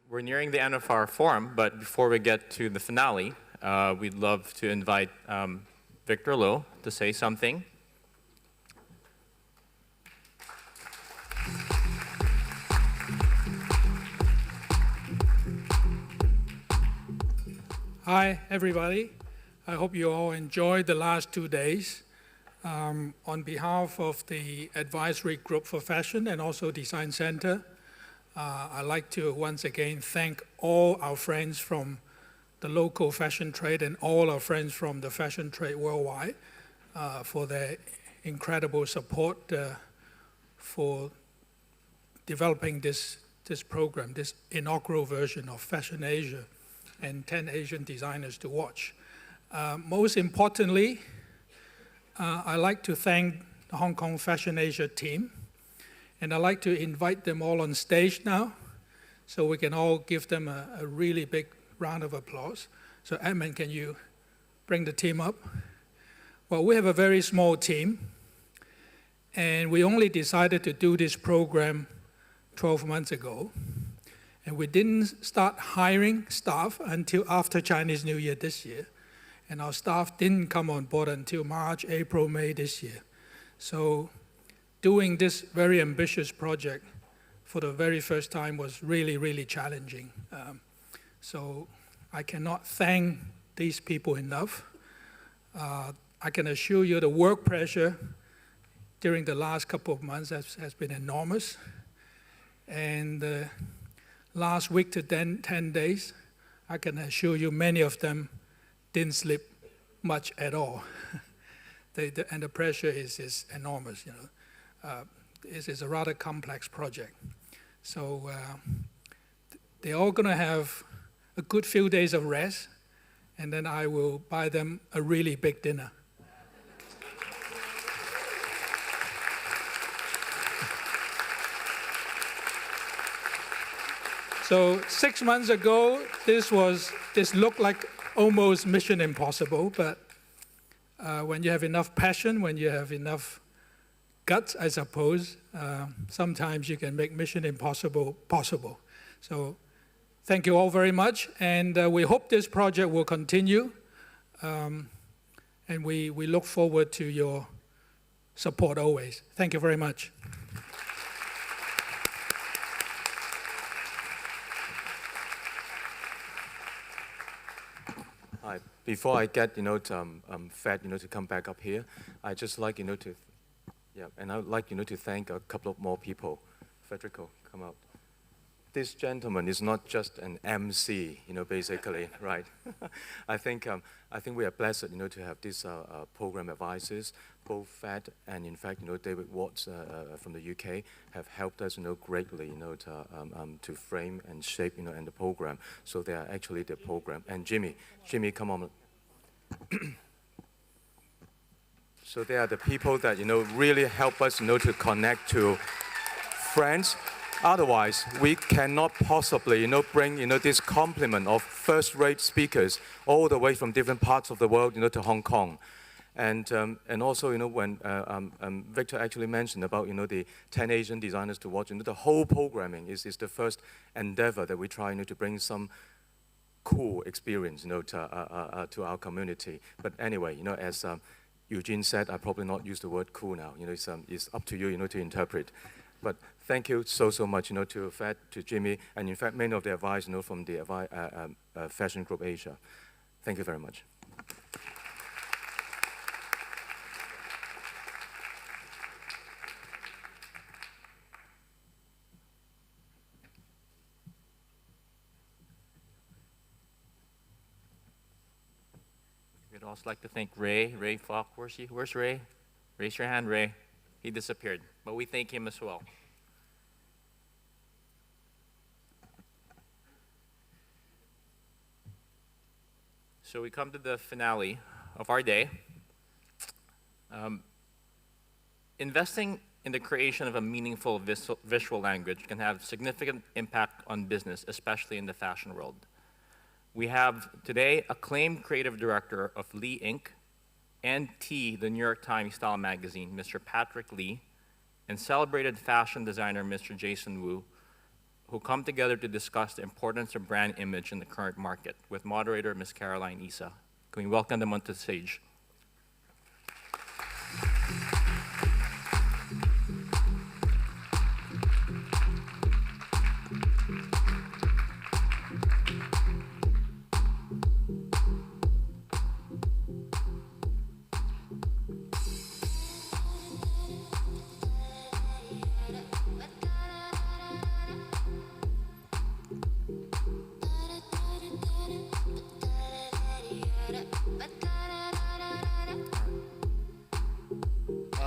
We're nearing the end of our forum, but before we get to the finale, we'd love to invite Victor Loh to say something. Hi, everybody. I hope you all enjoyed the last 2 days. On behalf of the Advisory Group for Fashion and also Design Center, I'd like to once again thank all our friends from the local fashion trade and all our friends from the fashion trade worldwide for their incredible support for developing this program, this inaugural version of Fashion Asia and 10 Asian designers to watch. Most importantly, I'd like to thank the Hong Kong Fashion Asia team, and I'd like to invite them all on stage now so we can all give them a really big round of applause. So Edmund, can you bring the team up? Well, we have a very small team, and we only decided to do this program 12 months ago, and we didn't start hiring staff until after Chinese New Year this year, and our staff didn't come on board until March, April, May this year. So doing this very ambitious project for the very first time was really, really challenging. So I cannot thank these people enough. I can assure you the work pressure during the last couple of months has been enormous. And last week to 10 days, I can assure you many of them didn't sleep much at all. And the pressure is enormous, you know. This is a rather complex project. So they're all gonna have a good few days of rest, and then I will buy them a really big dinner. So 6 months ago, this looked like almost mission impossible, but when you have enough passion, when you have enough guts, I suppose, sometimes you can make mission impossible possible. So thank you all very much, and we hope this project will continue, and we look forward to your support always. Thank you very much. Hi. Before I get Fed to come back up here, I just like to and I would like to thank a couple of more people. Federico, come out. This gentleman is not just an MC, basically, right? I think we are blessed, to have these program advisors, both Fed and in fact, David Watts from the UK have helped us, greatly, to frame and shape, and the program. So they are actually the program. And Jimmy, come on. So they are the people that, really help us, to connect to friends. Otherwise, we cannot possibly, bring, this complement of first-rate speakers all the way from different parts of the world, to Hong Kong. And also, when Victor actually mentioned about, the 10 Asian designers to watch, the whole programming is the first endeavor that we try, to bring some cool experience, to our community. But anyway, as Eugene said, I probably not use the word cool now. It's up to you, to interpret. But thank you so much, to Fed, to Jimmy, and in fact, many of the advisors, from the Fashion Group Asia. Thank you very much. We'd also like to thank Ray FAHK. Where's Ray? Raise your hand, Ray. He disappeared, but we thank him as well. So we come to the finale of our day. Investing in the creation of a meaningful visual language can have significant impact on business, especially in the fashion world. We have today acclaimed creative director of Lee Inc. and T, the New York Times Style magazine, Mr. Patrick Lee, and celebrated fashion designer, Mr. Jason Wu, who come together to discuss the importance of brand image in the current market, with moderator Ms. Caroline Isa. Can we welcome them onto the stage?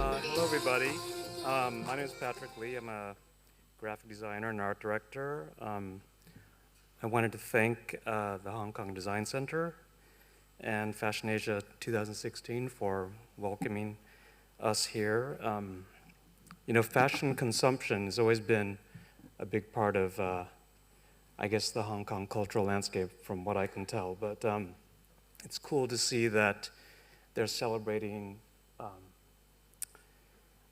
Hello, everybody. My name is Patrick Lee. I'm a graphic designer and art director. I wanted to thank the Hong Kong Design Center and Fashion Asia 2016 for welcoming us here. You know, fashion consumption has always been a big part of, I guess, the Hong Kong cultural landscape, from what I can tell. But it's cool to see that they're celebrating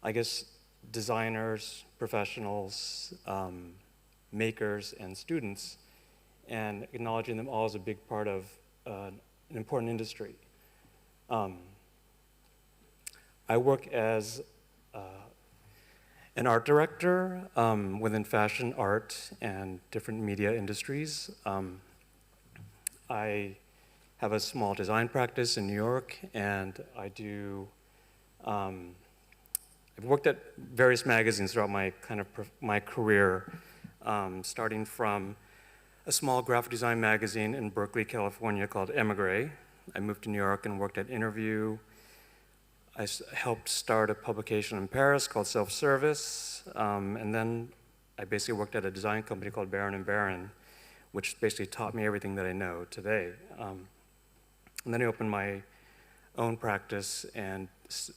I guess designers, professionals, makers, and students, and acknowledging them all as a big part of an important industry. I work as an art director within fashion, art, and different media industries. I have a small design practice in New York, and I do I've worked at various magazines throughout my my career, starting from a small graphic design magazine in Berkeley, California called Emigre. I moved to New York and worked at Interview. I helped start a publication in Paris called Self-Service, and then I basically worked at a design company called Baron & Baron, which basically taught me everything that I know today. And then I opened my own practice and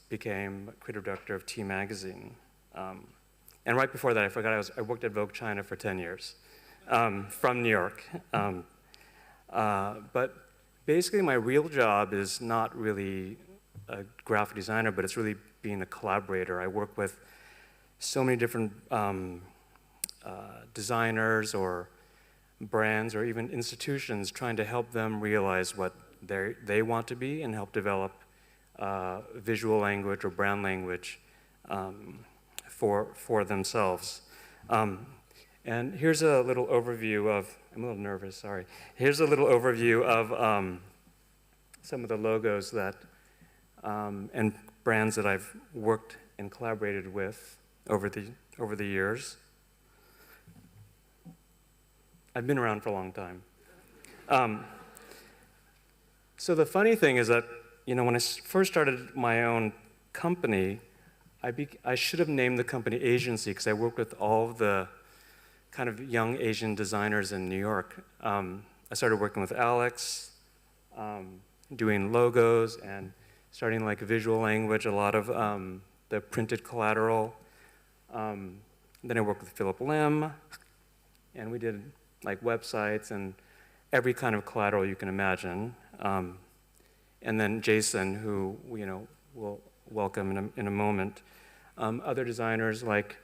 became creative director of T Magazine. And right before that, I forgot I worked at Vogue China for 10 years from New York. But basically, my real job is not really a graphic designer, but it's really being a collaborator. I work with so many different designers or brands or even institutions, trying to help them realize what they want to be and help develop visual language or brand language for themselves. And here's a little overview of, I'm a little nervous, sorry. Here's a little overview of some of the logos that, and brands that I've worked and collaborated with over the years. I've been around for a long time. So the funny thing is that, you know, when I first started my own company, I should have named the company Agency, because I worked with all of the kind of young Asian designers in New York. I started working with Alex, doing logos and starting like visual language, a lot of the printed collateral. Then I worked with Philip Lim, and we did like websites and every kind of collateral you can imagine. And then Jason, who we'll welcome in a moment. Other designers like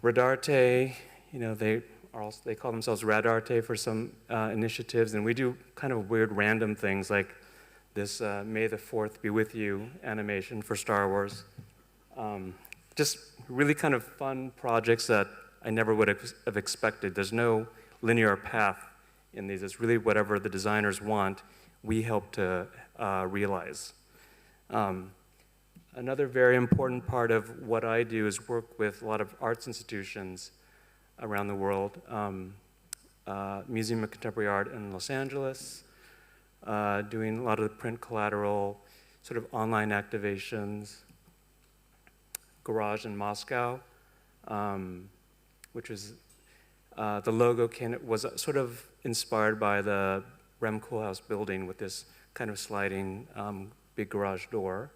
Radarte, they call themselves Radarte for some initiatives, and we do kind of weird random things like this May the 4th Be With You animation for Star Wars. Just really kind of fun projects that I never would have expected. There's no linear path in these. It's really whatever the designers want, we help to realize. Another very important part of what I do is work with a lot of arts institutions around the world. Museum of Contemporary Art in Los Angeles, doing a lot of the print collateral, sort of online activations. Garage in Moscow, which was, the logo was sort of inspired by the Rem Koolhaas building with this kind of sliding big garage door.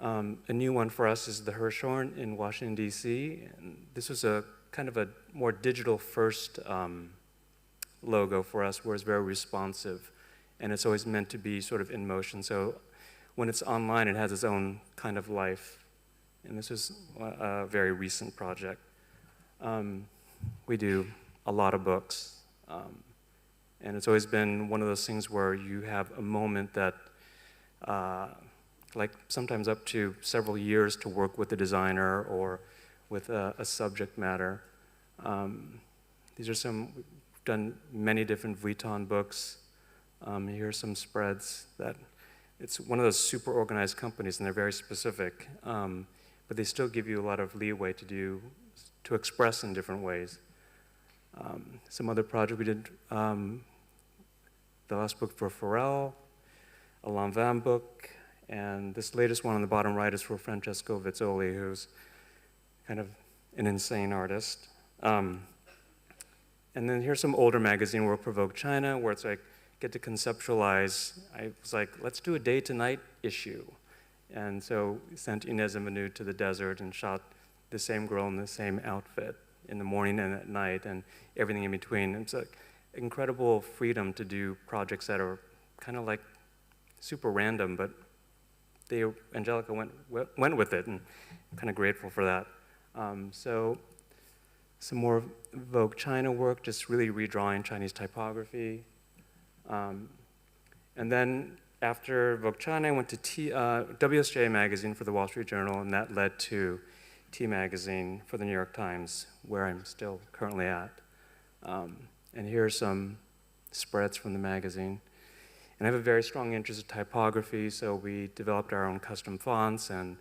A new one for us is the Hirshhorn in Washington, D.C. And this was a kind of a more digital first logo for us, where it's very responsive. And it's always meant to be sort of in motion. So when it's online, it has its own kind of life. And this is a very recent project. we do a lot of books. And it's always been one of those things where you have a moment that, like sometimes up to several years to work with the designer or with a subject matter. These are some, we've done many different Vuitton books. Here are some spreads that, it's one of those super organized companies and they're very specific, but they still give you a lot of leeway to express in different ways. Some other project we did, the last book for Pharrell, a Lanvin book, and this latest one on the bottom right is for Francesco Vizzoli, who's kind of an insane artist. And then here's some older magazine work for Vogue China, where it's like, get to conceptualize. I was like, let's do a day to night issue. And so we sent Inez and Manu to the desert and shot the same girl in the same outfit in the morning and at night and everything in between. It's like incredible freedom to do projects that are kind of like super random, but Angelica went with it, and I'm kind of grateful for that. So some more Vogue China work, just really redrawing Chinese typography. And then after Vogue China, I went to WSJ magazine for the Wall Street Journal, and that led to T magazine for the New York Times, where I'm still currently at. And here are some spreads from the magazine. And I have a very strong interest in typography, so we developed our own custom fonts and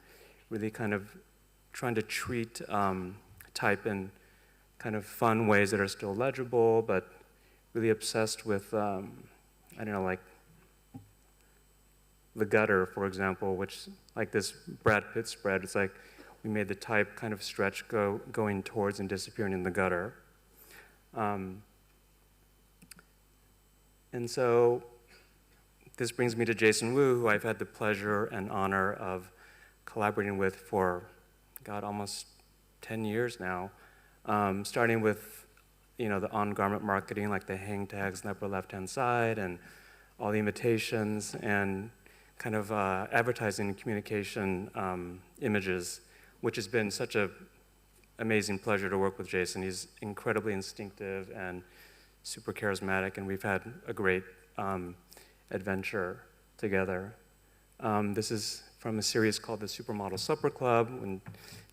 really kind of trying to treat type in kind of fun ways that are still legible, but really obsessed with, I don't know, like the gutter, for example, which, like this Brad Pitt spread, it's like we made the type kind of stretch going towards and disappearing in the gutter. And so this brings me to Jason Wu, who I've had the pleasure and honor of collaborating with for, God, almost 10 years now, starting with, you know, the on-garment marketing, like the hang tags in the upper left-hand side, and all the imitations, and kind of advertising and communication images, which has been such an amazing pleasure to work with Jason. He's incredibly instinctive and super charismatic, and we've had a great adventure together. This is from a series called the Supermodel Supper Club, and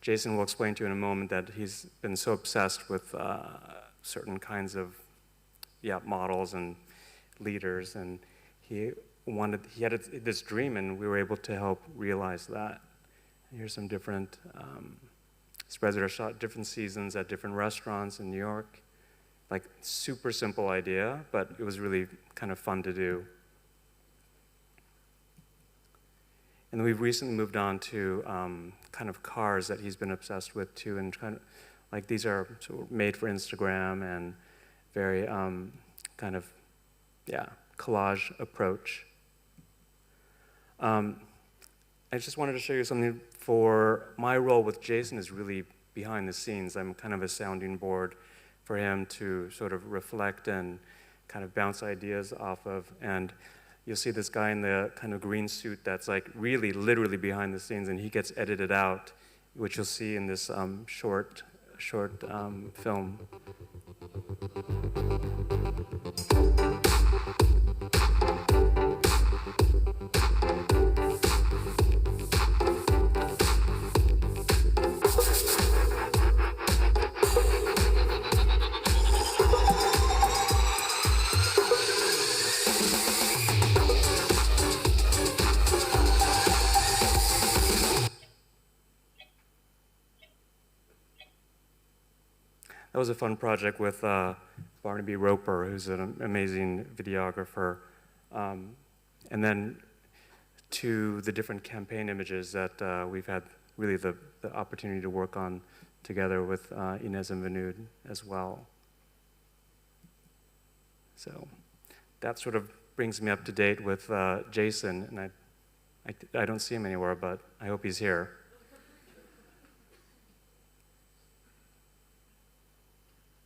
Jason will explain to you in a moment that he's been so obsessed with certain kinds of models and leaders, and he had this dream, and we were able to help realize that. Here's some different spreads that are shot different seasons at different restaurants in New York. Like, super simple idea, but it was really kind of fun to do. And we've recently moved on to kind of cars that he's been obsessed with too, and kind of, like, these are sort of made for Instagram and very kind of, collage approach. I just wanted to show you something. For my role with Jason is really behind the scenes. I'm kind of a sounding board for him to sort of reflect and kind of bounce ideas off of. And you'll see this guy in the kind of green suit that's like really literally behind the scenes, and he gets edited out, which you'll see in this short film. That was a fun project with Barnaby Roper, who's an amazing videographer. And then to the different campaign images that we've had really the opportunity to work on together with Inez and Vanud as well. So that sort of brings me up to date with Jason, and I don't see him anywhere, but I hope he's here.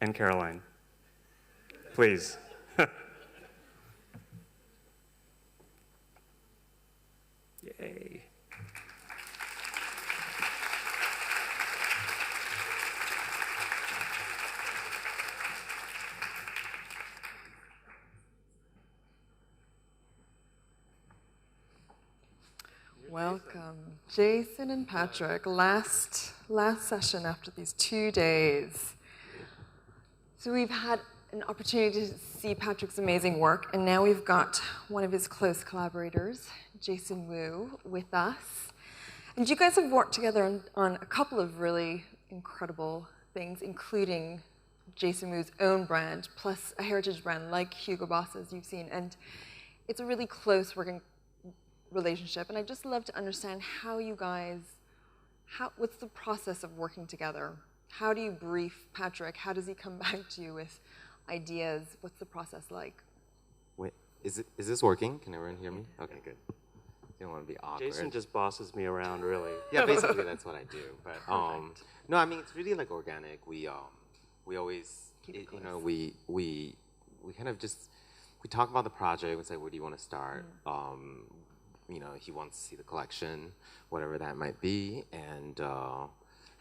And Caroline, please. Yay. Welcome, Jason and Patrick. Last session after these 2 days. So we've had an opportunity to see Patrick's amazing work, and now we've got one of his close collaborators, Jason Wu, with us. And you guys have worked together on a couple of really incredible things, including Jason Wu's own brand, plus a heritage brand like Hugo Boss, as you've seen. And it's a really close working relationship. And I'd just love to understand how you guys, what's the process of working together? How do you brief Patrick? How does he come back to you with ideas? What's the process like? Wait, is this working? Can everyone hear me? Okay, good. You don't want to be awkward. Jason just bosses me around, really. Yeah, basically that's what I do. But no, I mean it's really like organic. We always we kind of just we talk about the project and say where do you want to start. He wants to see the collection, whatever that might be, and. How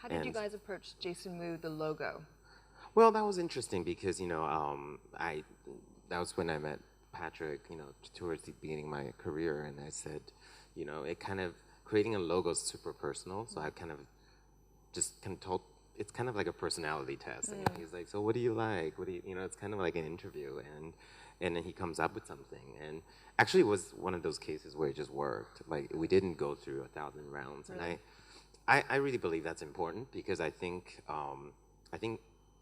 did you guys approach Jason Wu, the logo? Well, that was interesting because that was when I met Patrick, towards the beginning of my career, and I said, it kind of creating a logo is super personal, so I kind of told it's kind of like a personality test, and he's like, so what do you like? What do you it's kind of like an interview, and then he comes up with something, and actually it was one of those cases where it just worked. Like we didn't go through 1,000 rounds, really? And I really believe that's important because I think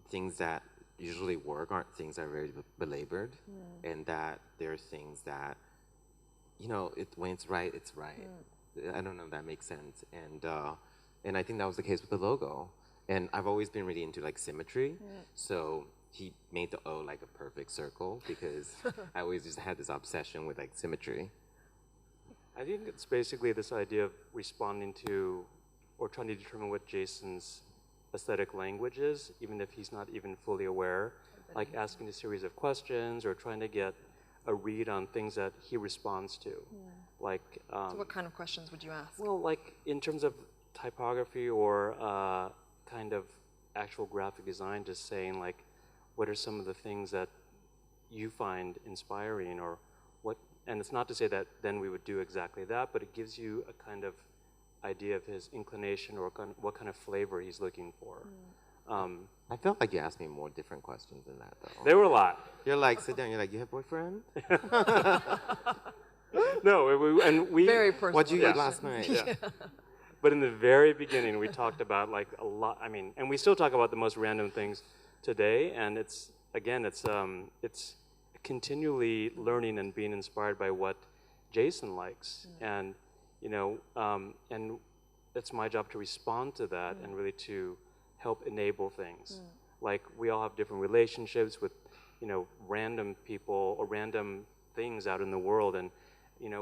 things that usually work aren't things that are very belabored, and that there are things that, when it's right, it's right. I don't know if that makes sense, and I think that was the case with the logo. And I've always been really into like symmetry, so he made the O like a perfect circle because I always just had this obsession with like symmetry. I think it's basically this idea of responding to or trying to determine what Jason's aesthetic language is, even if he's not even fully aware, like asking a series of questions or trying to get a read on things that he responds to. Like, so what kind of questions would you ask? well, like in terms of typography or kind of actual graphic design, just saying like, what are some of the things that you find inspiring or what, and it's not to say that then we would do exactly that, but it gives you a kind of idea of his inclination or what kind of flavor he's looking for. I felt like you asked me more different questions than that, though. There were a lot. You're like, sit down. You're like, you have a boyfriend? No, and we. Very personal. What'd you eat last night? Yeah. But in the very beginning, we talked about like a lot. I mean, and we still talk about the most random things today. And it's continually learning and being inspired by what Jason likes, and and it's my job to respond to that and really to help enable things. Like we all have different relationships with, random people or random things out in the world, and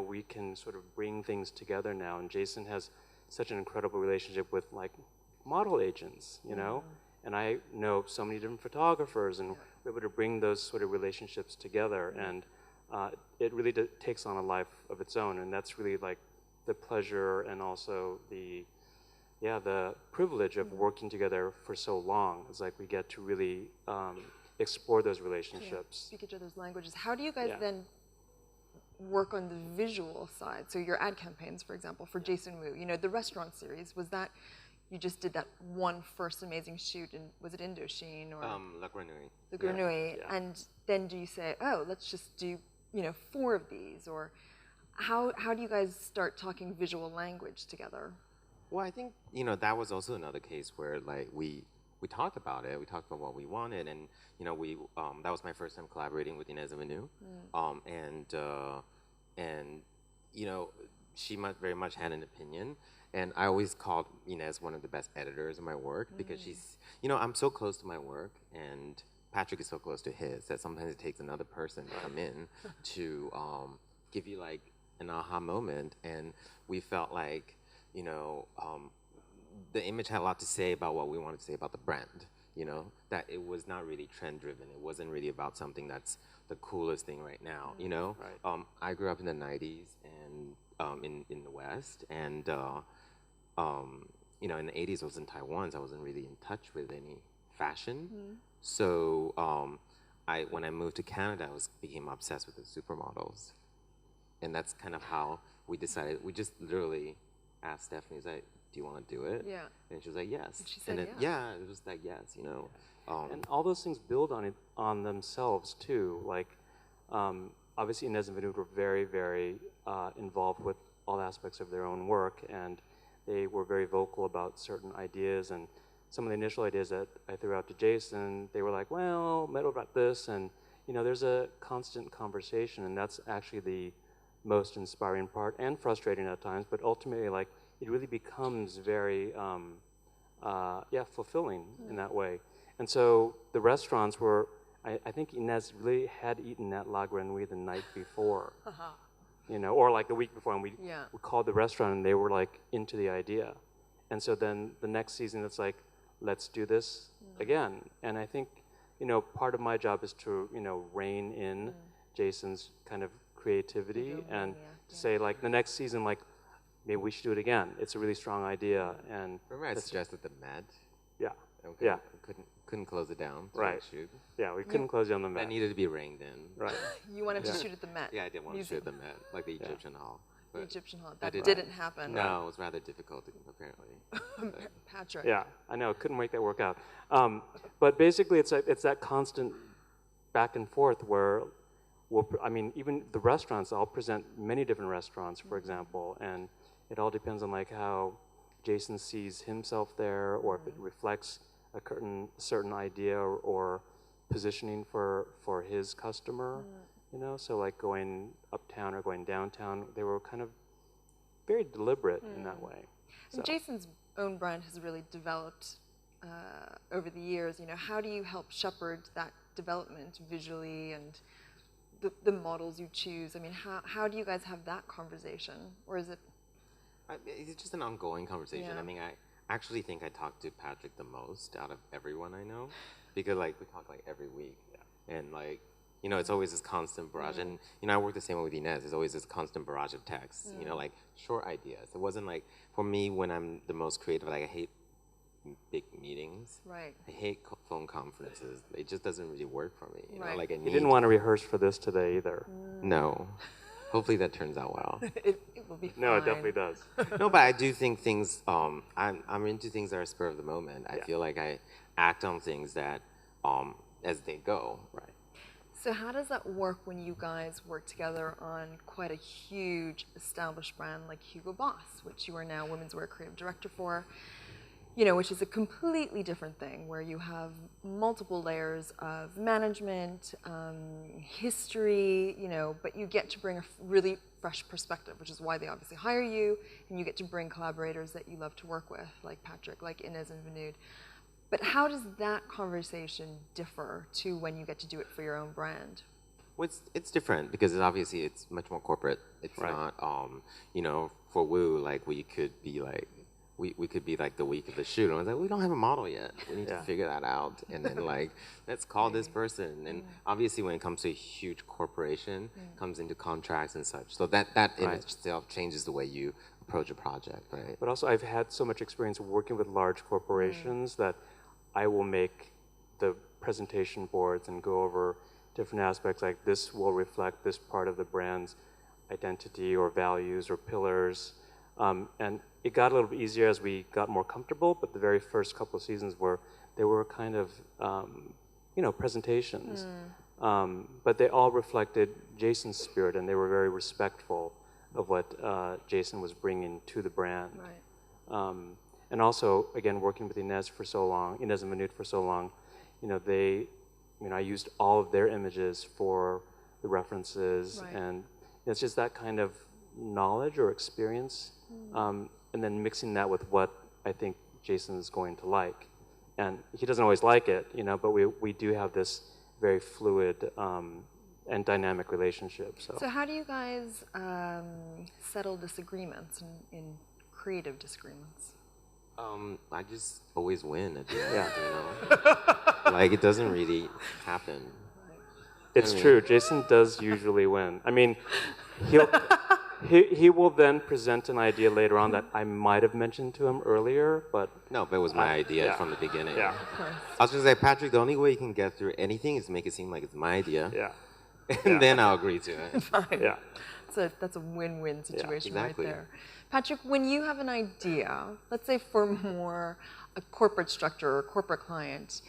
we can sort of bring things together now. And Jason has such an incredible relationship with like model agents, and I know so many different photographers, and we're able to bring those sort of relationships together, and it really takes on a life of its own, and that's really like the pleasure and also the privilege of working together for so long. It's like we get to really explore those relationships. Speak each other's languages. How do you guys then work on the visual side? So your ad campaigns, for example, for Jason Wu, the restaurant series, was that you just did that one first amazing shoot, and was it Indochine or La Grenouille. the Grenouille? Yeah. And then do you say, oh, let's just do 4 of these, or how do you guys start talking visual language together? Well, I think that was also another case where like we talked about it. We talked about what we wanted, and we that was my first time collaborating with Inez Avenu, and she very much had an opinion, and I always called Inez one of the best editors of my work because she's I'm so close to my work, and Patrick is so close to his that sometimes it takes another person to come in to give you like an aha moment, and we felt like the image had a lot to say about what we wanted to say about the brand, that it was not really trend driven. It wasn't really about something that's the coolest thing right now, Right. I grew up in the 90s and in the West, and in the 80s I was in Taiwan, so I wasn't really in touch with any fashion. So when I moved to Canada, I became obsessed with the supermodels. And that's kind of how we decided, we just literally asked Stephanie, was like, do you want to do it? Yeah. And she was like, yes. And she said then, yes. yeah, it was like, yes, you know. And all those things build on themselves too. Like, obviously Inez and Vinod were very, very involved with all aspects of their own work, and they were very vocal about certain ideas. And some of the initial ideas that I threw out to Jason, they were like, well, what about this? And you know, there's a constant conversation, and that's actually the most inspiring part, and frustrating at times. But ultimately, like, it really becomes very, fulfilling in that way. And so the restaurants were, I think Inez really had eaten at La Grenouille the night before, you know, or like the week before, and we called the restaurant, and they were like into the idea. And so then the next season, it's like, let's do this again. And I think, you know, part of my job is to, you know, rein in Jason's kind of creativity and say, like, the next season, like, maybe we should do it again. It's a really strong idea. And remember I suggested the Met? Yeah. Okay. Yeah. Couldn't close it down. Right. Shoot. Yeah, we couldn't close you on the Met. That needed to be reined in. Right. You wanted to shoot at the Met. Yeah, I did want to shoot at the Met, like the Egyptian Hall. The But Egyptian Hall. that That didn't- didn't happen. no, it was rather difficult, apparently. Patrick. Yeah, I know, couldn't make that work out. But basically, it's that constant back and forth where, I mean, even the restaurants, I'll present many different restaurants, for example, and it all depends on like how Jason sees himself there, or if it reflects a certain idea or positioning for his customer, you know. So like going uptown or going downtown, they were kind of very deliberate in that way. So. And Jason's own brand has really developed over the years. You know, how do you help shepherd that development visually and the models you choose? I mean, how do you guys have that conversation, or is it? It's just an ongoing conversation. Yeah. I mean, I actually think I talk to Patrick the most out of everyone I know, because like we talk like every week, and like, you know, it's always this constant barrage. And you know, I work the same way with Inez. There's always this constant barrage of texts. You know, like short ideas. It wasn't like, for me, when I'm the most creative, like I hate big meetings. Right. I hate phone conferences. It just doesn't really work for me. You know, Right. like I You need. didn't want to rehearse for this today either. No. Hopefully that turns out well. It will be fine. No, it definitely does. No, but I do think things. I'm into things that are spur of the moment. I feel like I act on things that, as they go. Right. So how does that work when you guys work together on quite a huge established brand like Hugo Boss, which you are now women's wear creative director for? You know, which is a completely different thing, where you have multiple layers of management, history, you know, but you get to bring a really fresh perspective, which is why they obviously hire you, and you get to bring collaborators that you love to work with, like Patrick, like Inez and Vinod. But how does that conversation differ to when you get to do it for your own brand? Well, it's different because obviously it's much more corporate. It's not, you know, for Woo, like we could be like, we could be like the week of the shoot, and I was like, we don't have a model yet. We need to figure that out, and then like, let's call this person. And obviously, when it comes to a huge corporation, comes into contracts and such. So that in itself changes the way you approach a project, right? But also, I've had so much experience working with large corporations that I will make the presentation boards and go over different aspects, like this will reflect this part of the brand's identity or values or pillars. And it got a little bit easier as we got more comfortable, but the very first couple of seasons they were kind of, you know, presentations. But they all reflected Jason's spirit, and they were very respectful of what Jason was bringing to the brand. Right. And also, again, working with Inez and Vinod for so long, you know, I used all of their images for the references, and it's just that kind of knowledge or experience, and then mixing that with what I think Jason is going to like. And he doesn't always like it, you know, but we do have this very fluid and dynamic relationship. So how do you guys settle disagreements in creative disagreements? I just always win at the end, you know? Like, it doesn't really happen. It's true. Jason does usually win. I mean, he will then present an idea later on that I might have mentioned to him earlier, but No, but it was my idea from the beginning. Yeah. I was just like, Patrick, the only way you can get through anything is to make it seem like it's my idea. yeah, And then I'll agree to it. Fine. yeah. that's a win-win situation exactly. right there. Patrick, when you have an idea, let's say for more a corporate structure or corporate client,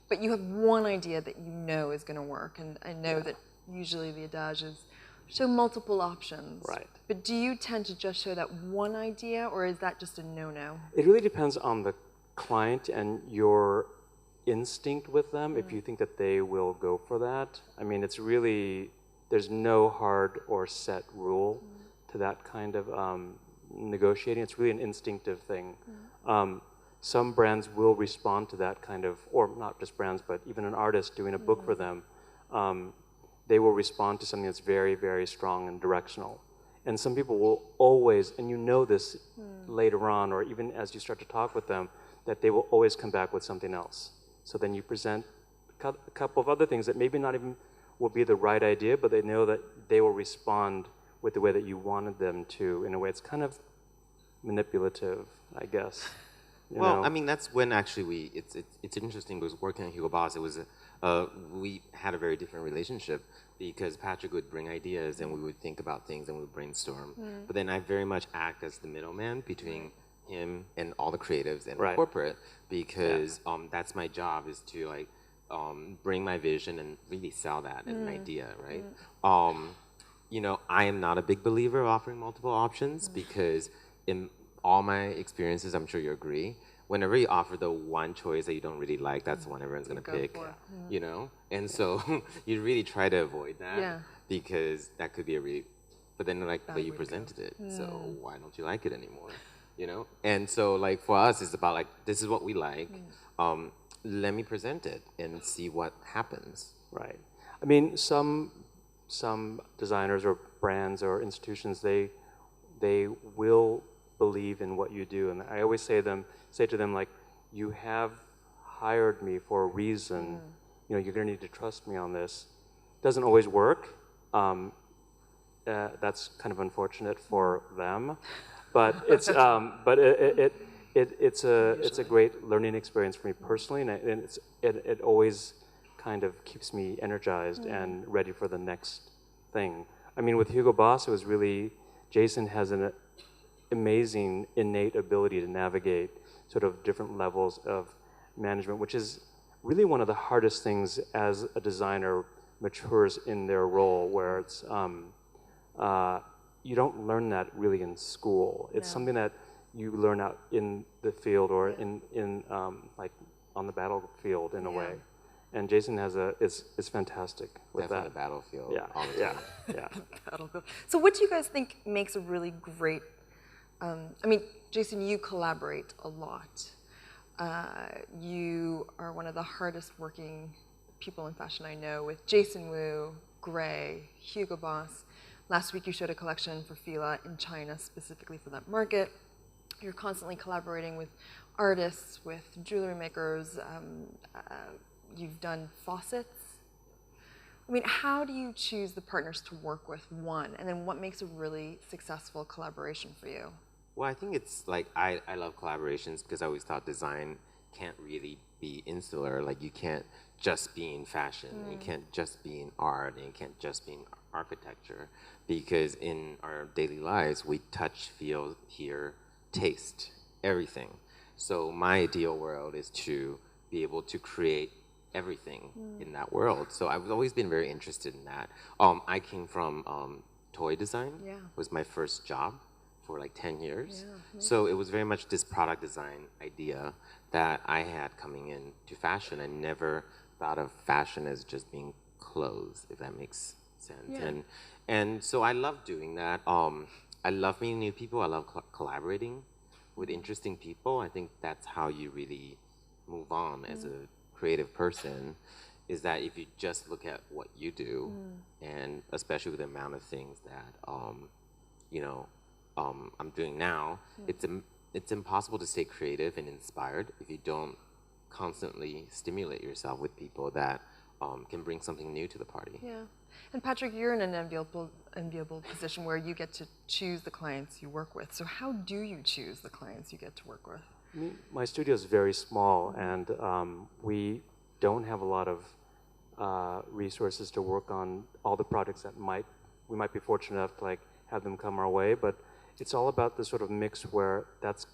but you have one idea that you know is going to work, and I know that usually the adage is show multiple options. Right. But do you tend to just show that one idea, or is that just a no-no? It really depends on the client and your instinct with them, if you think that they will go for that. I mean, it's really, there's no hard or set rule to that kind of negotiating. It's really an instinctive thing. Some brands will respond to that kind of, or not just brands, but even an artist doing a book for them, they will respond to something that's very, very strong and directional. And some people will always, and you know this later on, or even as you start to talk with them, that they will always come back with something else. So then you present a couple of other things that maybe not even will be the right idea, but they know that they will respond with the way that you wanted them to, in a way it's kind of manipulative, I guess. You Well, know? I mean, that's when actually it's interesting because working at Hugo Boss, it was we had a very different relationship because Patrick would bring ideas and we would think about things and we would brainstorm. But then I very much act as the middleman between him and all the creatives and Right. corporate because that's my job is to like bring my vision and really sell that as an idea, right? You know, I am not a big believer of offering multiple options because in all my experiences, I'm sure you agree, whenever you offer the one choice that you don't really like, that's the one everyone's gonna Go pick, for it. you know? And so you really try to avoid that Yeah. because that could be a really, but then like, Bad but you way to go. presented it, so why don't you like it anymore, you know? And so like for us, it's about like, this is what we like, let me present it and see what happens. Right. I mean, some designers or brands or institutions, they will believe in what you do, and I always say to them like, you have hired me for a reason. You know, you're going to need to trust me on this. Doesn't always work. That's kind of unfortunate for them, but it's it's a great learning experience for me personally, and it always kind of keeps me energized and ready for the next thing. I mean, with Hugo Boss, it was really, Jason has an amazing innate ability to navigate sort of different levels of management, which is really one of the hardest things as a designer matures in their role, where it's you don't learn that really in school. It's something that you learn out in the field or in like on the battlefield in a way. And Jason is fantastic with Definitely that. the battlefield. Yeah, All the yeah, time. yeah. Battlefield. So what do you guys think makes a really great, I mean, Jason, you collaborate a lot. You are one of the hardest working people in fashion I know, with Jason Wu, Gray, Hugo Boss. Last week you showed a collection for Fila in China specifically for that market. You're constantly collaborating with artists, with jewelry makers. You've done faucets. I mean, how do you choose the partners to work with, one, and then what makes a really successful collaboration for you? Well, I think it's like, I love collaborations because I always thought design can't really be insular. Like you can't just be in fashion, and you can't just be in art, and you can't just be in architecture, because in our daily lives, we touch, feel, hear, taste, everything. So my ideal world is to be able to create everything in that world. So I've always been very interested in that. I came from toy design. Yeah. Was my first job for like 10 years. So it was very much this product design idea that I had coming into fashion. I never thought of fashion as just being clothes, if that makes sense. Yeah. And so I love doing that. I love meeting new people. I love collaborating with interesting people. I think that's how you really move on as a creative person, is that if you just look at what you do, and especially with the amount of things that you know, I'm doing now, it's impossible to stay creative and inspired if you don't constantly stimulate yourself with people that can bring something new to the party. Yeah. And Patrick, you're in an enviable position where you get to choose the clients you work with. So how do you choose the clients you get to work with? My studio is very small, and we don't have a lot of resources to work on all the projects that might we might be fortunate enough to like have them come our way, but it's all about the sort of mix where that's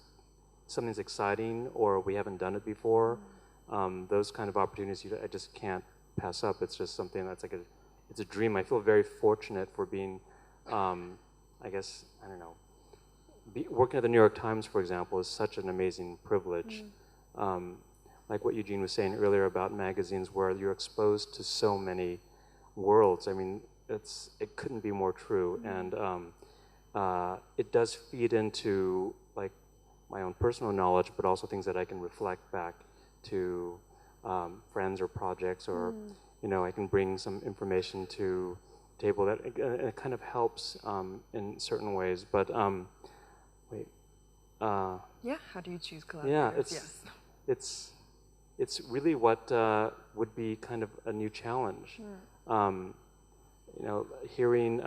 something's exciting or we haven't done it before. Those kind of opportunities I just can't pass up. It's just something that's like it's a dream. I feel very fortunate for being, I guess, I don't know, working at the New York Times, for example, is such an amazing privilege. Like what Eugene was saying earlier about magazines where you're exposed to so many worlds. I mean, it couldn't be more true. And it does feed into like my own personal knowledge, but also things that I can reflect back to friends or projects, or you know, I can bring some information to the table that it kind of helps in certain ways. But yeah, how do you choose collaborators? Yeah, it's really what would be kind of a new challenge. You know, hearing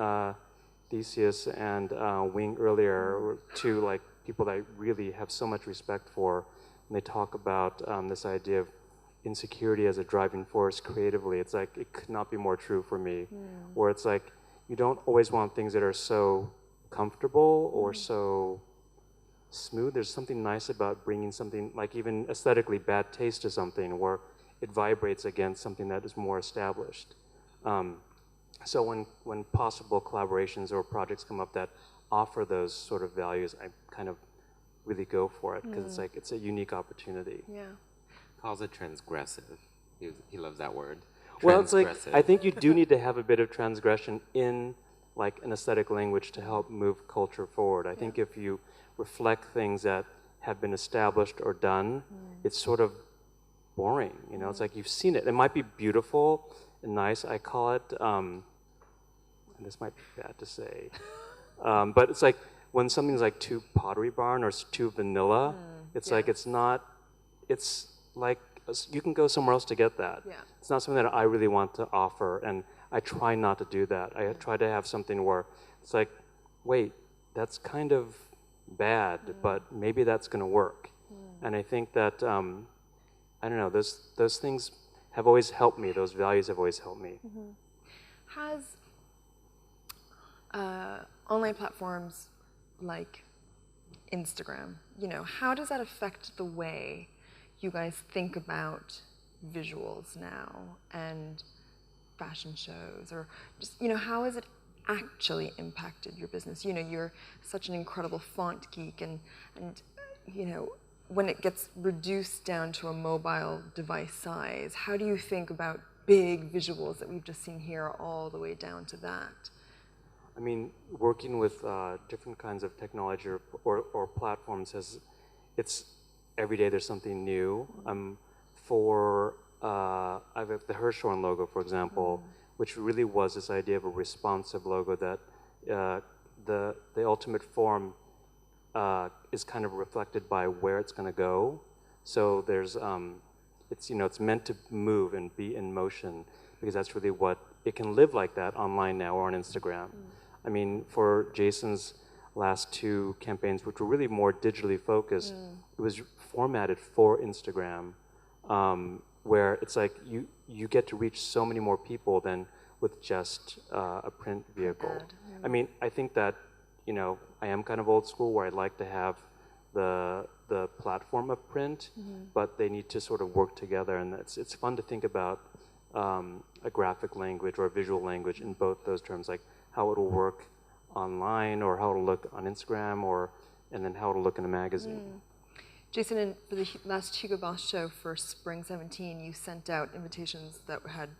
Theseus and Wing earlier were two like people that I really have so much respect for, and they talk about this idea of insecurity as a driving force creatively. It's like it could not be more true for me, where it's like you don't always want things that are so comfortable or so smooth. There's something nice about bringing something like even aesthetically bad taste to something where it vibrates against something that is more established. So when possible collaborations or projects come up that offer those sort of values, I kind of really go for it because it's like it's a unique opportunity. Yeah. Calls it transgressive. He loves that word. Well, it's like I think you do need to have a bit of transgression in like an aesthetic language to help move culture forward. I think if you reflect things that have been established or done, it's sort of boring. You know, it's like you've seen it. It might be beautiful and nice. I call it, and this might be bad to say, but it's like when something's like too Pottery Barn or too vanilla, it's like it's not, it's like you can go somewhere else to get that. Yeah. It's not something that I really want to offer, and I try not to do that. I try to have something where it's like, wait, that's kind of bad, but maybe that's going to work. And I think that, I don't know, those things have always helped me. Those values have always helped me. Has online platforms like Instagram, you know, how does that affect the way you guys think about visuals now and fashion shows, or just, you know, how has it actually impacted your business? You know, you're such an incredible font geek, and you know, when it gets reduced down to a mobile device size, how do you think about big visuals that we've just seen here all the way down to that? I mean, working with different kinds of technology or platforms it's every day there's something new. I have the Hirshhorn logo, for example, which really was this idea of a responsive logo that the ultimate form is kind of reflected by where it's going to go. So there's, it's meant to move and be in motion, because that's really what it can live like that online now or on Instagram. I mean, for Jason's last two campaigns, which were really more digitally focused, it was formatted for Instagram, where it's like you get to reach so many more people than with just a print vehicle. I mean, I think that, you know, I am kind of old school where I'd like to have the platform of print, but they need to sort of work together, and it's fun to think about a graphic language or a visual language in both those terms, like how it'll work online or how it'll look on Instagram, and then how it'll look in a magazine. Jason, for the last Hugo Boss show for Spring 17, you sent out invitations that had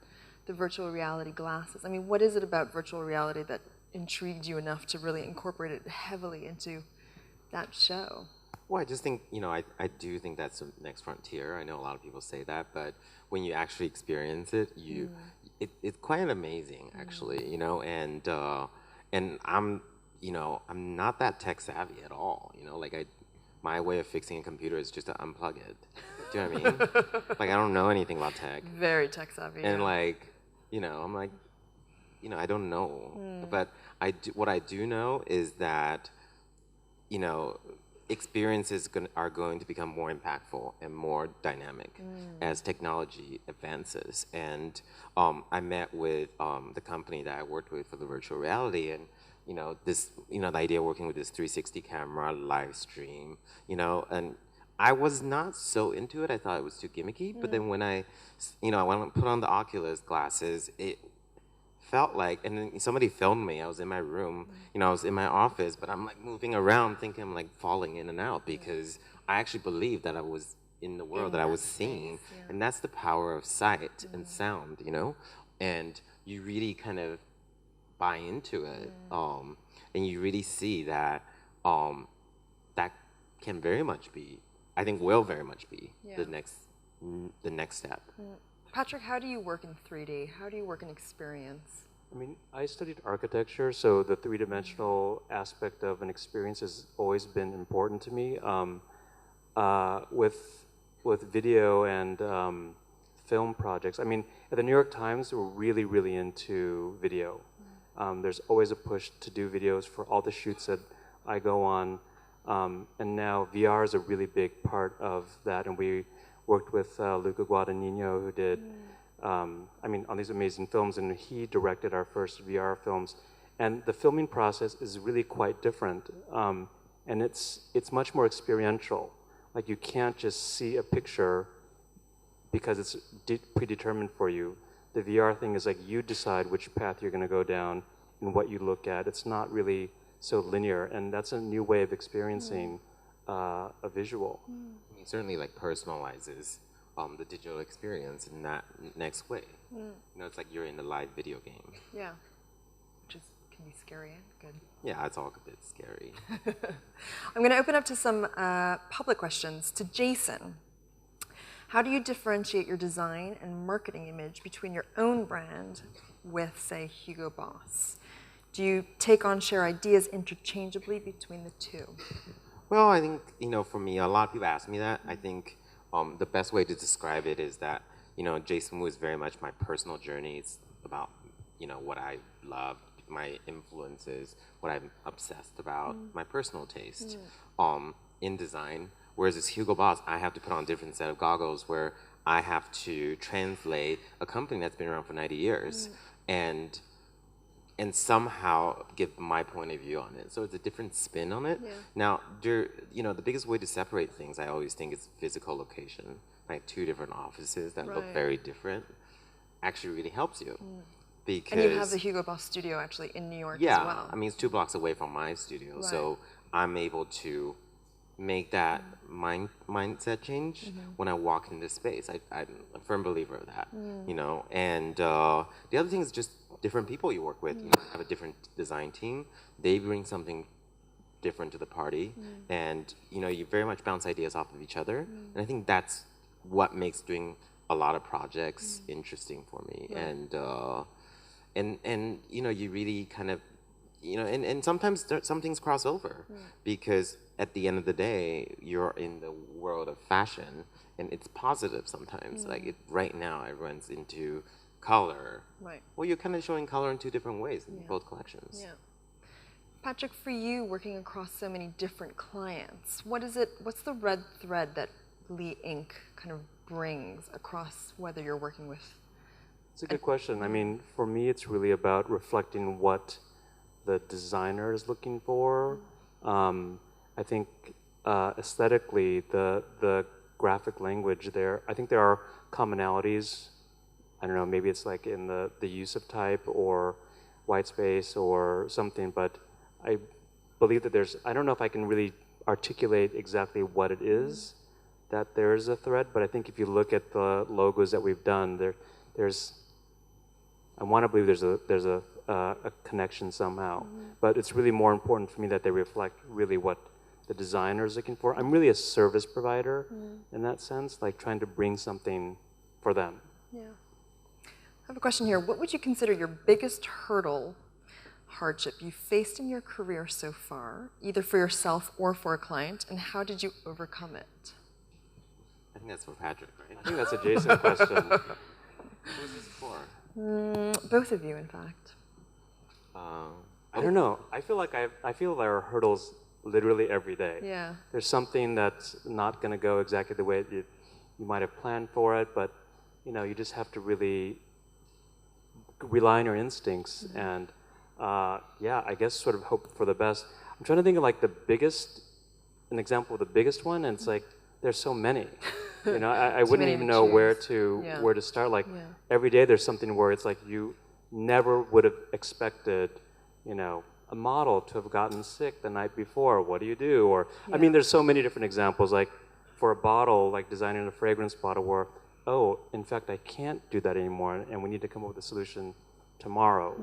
the virtual reality glasses. I mean, what is it about virtual reality that intrigued you enough to really incorporate it heavily into that show? Well, I just think, you know, I do think that's the next frontier. I know a lot of people say that, but when you actually experience it, it's quite amazing, actually, you know, and I'm, you know, I'm not that tech savvy at all, you know, like my way of fixing a computer is just to unplug it. Do you know what I mean? Like, I don't know anything about tech. Very tech savvy. And like, you know, I'm like, you know, I don't know. But what I do know is that, you know, experiences are going to become more impactful and more dynamic as technology advances. And I met with the company that I worked with for the virtual reality, and the idea of working with this 360 camera live stream, and I was not so into it. I thought it was too gimmicky. But then when I put on the Oculus glasses, it felt like, and then somebody filmed me. I was in my room, I was in my office, but I'm like moving around, thinking I'm like falling in and out because I actually believed that I was in the world that I was seeing, and that's the power of sight and sound, and you really kind of buy into it, and you really see that that can very much be, I think, will very much be the next step. Patrick, how do you work in 3D? How do you work in experience? I mean, I studied architecture, so the three-dimensional aspect of an experience has always been important to me. With video and film projects, I mean, at the New York Times, we're really, really into video. There's always a push to do videos for all the shoots that I go on, and now VR is a really big part of that, and we worked with Luca Guadagnino, who did, on these amazing films, and he directed our first VR films. And the filming process is really quite different, and it's much more experiential. Like, you can't just see a picture because it's predetermined for you. The VR thing is like you decide which path you're going to go down and what you look at. It's not really so linear, and that's a new way of experiencing a visual. It certainly personalizes the digital experience in that next way. It's like you're in a live video game. Yeah, which can be scary and good. Yeah, it's all a bit scary. I'm going to open up to some public questions. To Jason, how do you differentiate your design and marketing image between your own brand with, say, Hugo Boss? Do you take on, share ideas interchangeably between the two? Well, I think, for me, a lot of people ask me that. I think the best way to describe it is that, Jason Wu is very much my personal journey. It's about, what I love, my influences, what I'm obsessed about, my personal taste in design. Whereas as Hugo Boss, I have to put on a different set of goggles where I have to translate a company that's been around for 90 years and somehow give my point of view on it. So it's a different spin on it. Yeah. Now, the biggest way to separate things, I always think, is physical location. Like 2 different offices that look very different actually really helps you. Because, and you have the Hugo Boss studio actually in New York as well. Yeah, I mean, it's 2 blocks away from my studio. So I'm able to make that mindset change when I walk into space. I'm a firm believer of that, And the other thing is just different people you work with. You have a different design team. They bring something different to the party, and you very much bounce ideas off of each other. And I think that's what makes doing a lot of projects interesting for me. And you really kind of and sometimes some things cross over because at the end of the day, you're in the world of fashion, and it's positive sometimes. Like right now, everyone's into color. Right. Well, you're kind of showing color in 2 different ways in both collections. Yeah. Patrick, for you, working across so many different clients, what's the red thread that Lee Inc. kind of brings across whether you're working with? It's a good question. I mean, for me, it's really about reflecting what the designer is looking for. I think aesthetically, the graphic language there, I think there are commonalities. I don't know, maybe it's like in the use of type or white space or something, but I believe that I don't know if I can really articulate exactly what it is that there is a thread, but I think if you look at the logos that we've done, I want to believe there's a connection somehow, but it's really more important for me that they reflect really what the designer is looking for. I'm really a service provider in that sense, like trying to bring something for them. Yeah. I have a question here. What would you consider your biggest hardship you faced in your career so far, either for yourself or for a client, and how did you overcome it? I think that's for Patrick, right? I think that's a Jason question. Who's this for? Both of you, in fact. I don't know. I feel like our hurdles literally every day. Yeah. There's something that's not going to go exactly the way you might have planned for it, but you just have to really rely on your instincts and yeah, I guess sort of hope for the best. I'm trying to think of like an example of the biggest one, and it's like there's so many. I wouldn't many even to know where choose. to Yeah. where to start. Like Yeah. every day there's something where it's like you never would have expected, a model to have gotten sick the night before. What do you do? Or I mean, there's so many different examples. Like for a bottle, like designing a fragrance bottle, where in fact I can't do that anymore, and we need to come up with a solution tomorrow.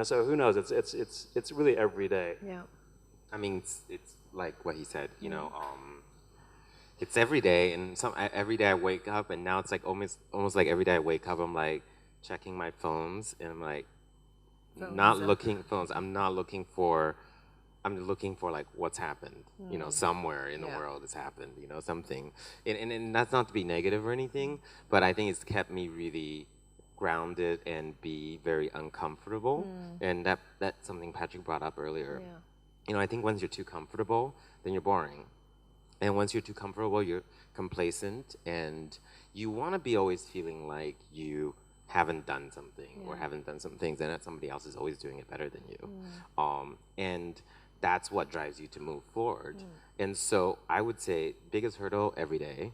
So who knows? It's really every day. Yeah. I mean, it's like what he said, it's every day, and every day I wake up, and now it's like almost like every day I wake up, I'm like checking my phones, and I'm like not looking phones. I'm looking for like what's happened, somewhere in the world has happened, something, and that's not to be negative or anything, but I think it's kept me really grounded and be very uncomfortable, and that's something Patrick brought up earlier. I think once you're too comfortable, then you're boring. And once you're too comfortable, you're complacent, and you want to be always feeling like you haven't done something or haven't done some things, and that somebody else is always doing it better than you. And that's what drives you to move forward. And so I would say biggest hurdle every day.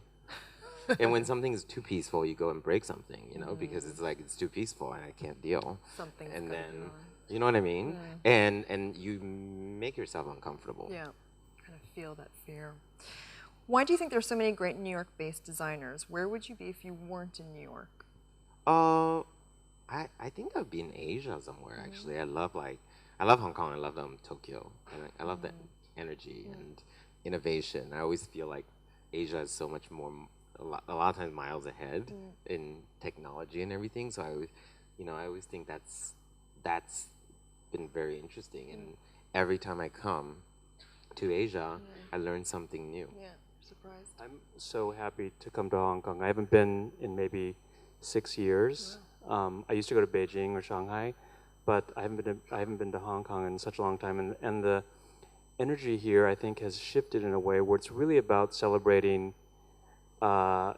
And when something is too peaceful, you go and break something, because it's like it's too peaceful and I can't deal. Something's and going then on. you know what I mean? And you make yourself uncomfortable. Yeah. Kind of feel that fear. Why do you think there's so many great New York-based designers? Where would you be if you weren't in New York? I think I'd be in Asia somewhere, actually. I love Hong Kong. I love Tokyo. And I love the energy and innovation. I always feel like Asia is so much more, a lot of times miles ahead in technology and everything. So I always think that's been very interesting. And every time I come to Asia, I learn something new. Yeah, surprised. I'm so happy to come to Hong Kong. I haven't been in maybe 6 years. I used to go to Beijing or Shanghai, but I haven't been to Hong Kong in such a long time. And the energy here, I think, has shifted in a way where it's really about celebrating, the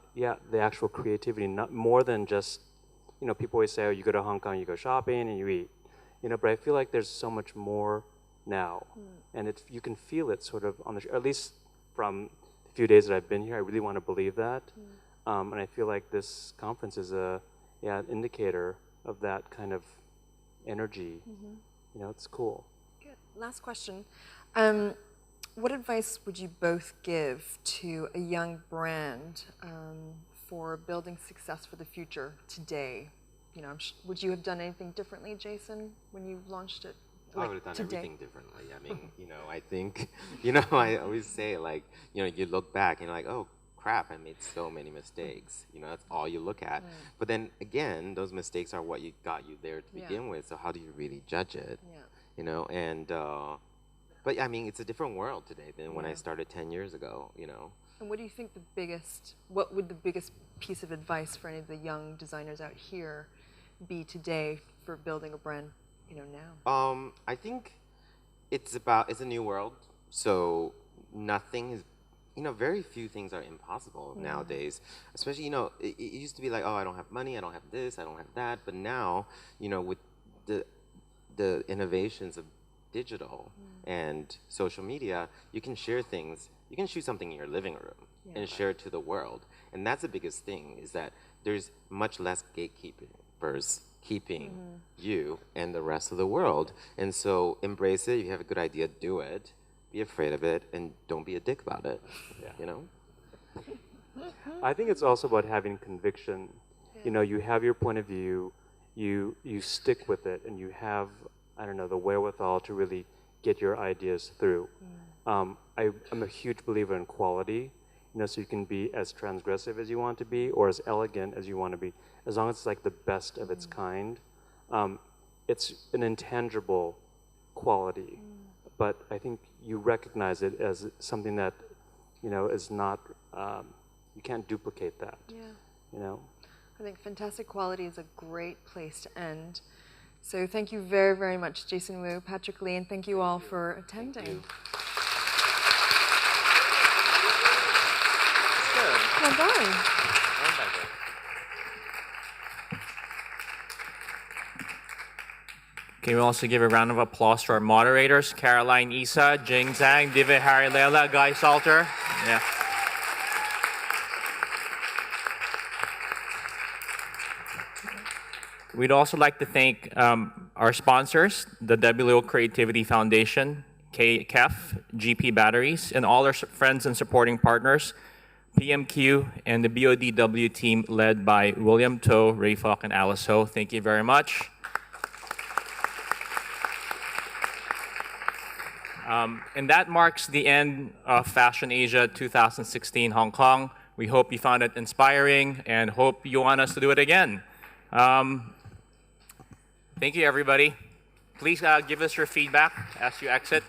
actual creativity, not more than just, people always say, oh, you go to Hong Kong, you go shopping and you eat, but I feel like there's so much more now, and you can feel it sort of at least from the few days that I've been here. I really want to believe that, and I feel like this conference is an indicator of that kind of energy. It's cool. Good. Last question. What advice would you both give to a young brand for building success for the future today? Would you have done anything differently, Jason, when you launched it? I would have done today? everything differently. I mean, I think, I always say, like, you look back and you're like, oh, crap, I made so many mistakes. That's all you look at. But then, again, those mistakes are what got you there to begin with, so how do you really judge it? And, but, I mean, it's a different world today than when I started 10 years ago, And what do you think what would the biggest piece of advice for any of the young designers out here be today for building a brand, now? I think it's a new world, so nothing is, very few things are impossible nowadays. Especially, it used to be like, oh, I don't have money, I don't have this, I don't have that. But now, with the innovations of digital and social media, you can share things. You can shoot something in your living room and share it to the world. And that's the biggest thing, is that there's much less gatekeepers keeping you and the rest of the world. And so embrace it. If you have a good idea, do it. Be afraid of it, and don't be a dick about it. I think it's also about having conviction. You have your point of view, you stick with it, and you have, the wherewithal to really get your ideas through. I'm a huge believer in quality, so you can be as transgressive as you want to be or as elegant as you want to be, as long as it's like the best of its kind. It's an intangible quality, but I think you recognize it as something that, is not, you can't duplicate that. I think fantastic quality is a great place to end. So thank you very, very much, Jason Wu, Patrick Lee, and thank you all for attending. Thank you. Can we also give a round of applause to our moderators, Caroline Isa, Jing Zhang, Diva Harry Lela, Guy Salter. Yeah. We'd also like to thank our sponsors, the WLO Creativity Foundation, KEF, GP Batteries, and all our friends and supporting partners, PMQ, and the BODW team led by William To, Ray FAHK, and Alice Ho. Thank you very much. And that marks the end of Fashion Asia 2016 Hong Kong. We hope you found it inspiring and hope you want us to do it again. Thank you, everybody. Please give us your feedback as you exit.